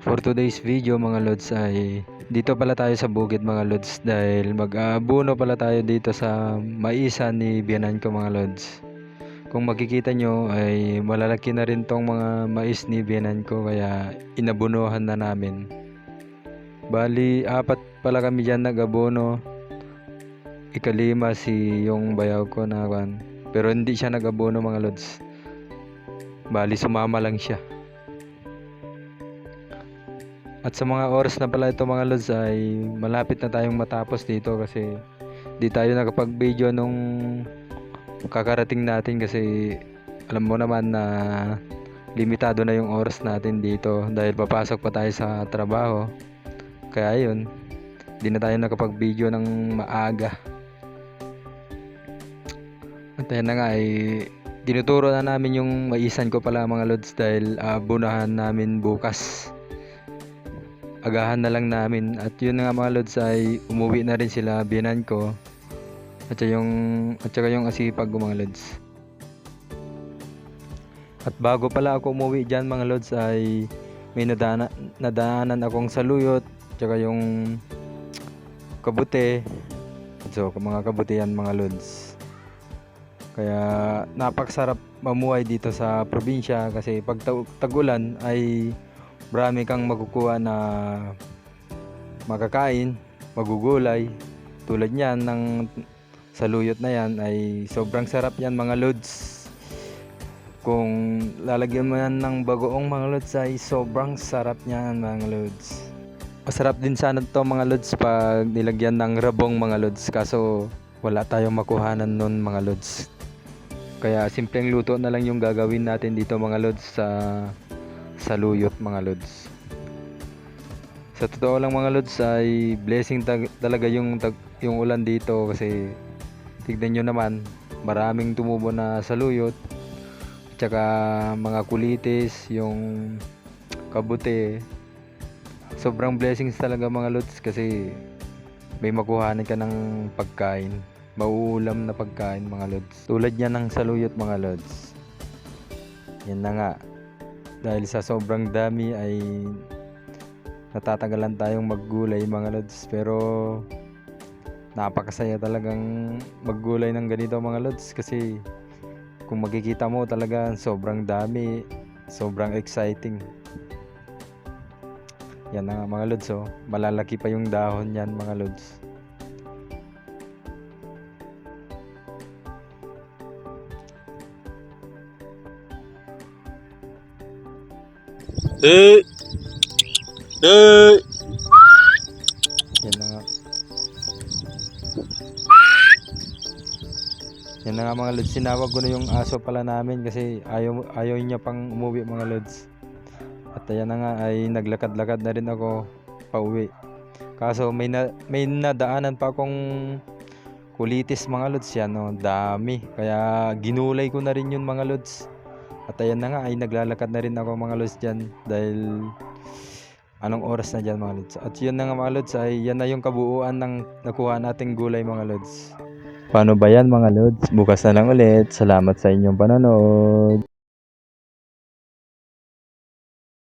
For today's video mga lods ay dito pala tayo sa bukid mga lods dahil mag-aabuno pala tayo dito sa maisan ni biyanan ko mga lods. Kung makikita nyo ay malalaki na rin tong mga mais ni biyanan ko kaya inabunuhan na namin. Bali apat pala kami dyan nag-abono. Ikalima si yung bayaw ko na kan. Pero hindi siya nag-abono mga lods. Bali sumama lang siya. At sa mga oras na pala ito mga lods ay malapit na tayong matapos dito kasi di tayo nakapag-video nung kakarating natin kasi alam mo naman na limitado na yung oras natin dito dahil papasok pa tayo sa trabaho. Kaya yun, di na tayo nakapag-video ng maaga. At yan na nga ay tinuturo na namin yung maisan ko pala mga lods dahil bunahan namin bukas. Agahan na lang namin at yun nga mga lods ay umuwi na rin sila biyanan ko at saka yung asipag ko mga lods. At bago pala ako umuwi dyan mga lods ay may nadaanan akong saluyot at saka yung kabute. So mga kabute yan mga lods. Kaya napakasarap mamuhay dito sa probinsya kasi pag tag-ulan ay marami kang makukuha na makakain, magugulay. Tulad niyan ng saluyot na yan ay sobrang sarap yan mga lods. Kung lalagyan mo yan ng bagoong mga lods ay sobrang sarap niyan mga lods. Masarap din sana to mga lods pag nilagyan ng rabong mga lods kaso wala tayong makuhanan nun mga lods. Kaya simpleng luto na lang yung gagawin natin dito mga lods sa saluyot mga lods. Sa totoo lang mga lods ay blessing talaga yung ulan dito kasi tignan nyo naman maraming tumubo na saluyot tsaka mga kulitis, yung kabute. Sobrang blessings talaga mga lods kasi may makuhanan ka ng pagkain, mauulam na pagkain mga lods. Tulad yan ng saluyot mga lods. Yan na nga. Dahil sa sobrang dami ay natatagalan tayong maggulay mga lods. Pero napakasaya talagang maggulay ng ganito mga lods. Kasi kung makikita mo talaga sobrang dami, sobrang exciting. Yan na nga mga lods oh. Malalaki pa yung dahon yan mga lods. Yan na nga. Yan na nga mga lods. Sinawag ko na yung aso pala namin kasi ayaw niya pang umuwi mga lods. At ayan na nga ay naglakad-lakad na rin ako pauwi. Kaso may nadaanan pa akong kulitis mga lods yan no. Dami. Kaya ginulay ko na rin yun mga lods. At ayan na nga ay naglalakad na rin ako mga lods dyan dahil anong oras na dyan mga lods. At yun na nga mga lods ay yan na yung kabuuan ng nakuha nating gulay mga lods. Paano ba yan mga lods? Bukas na lang ulit. Salamat sa inyong panonood.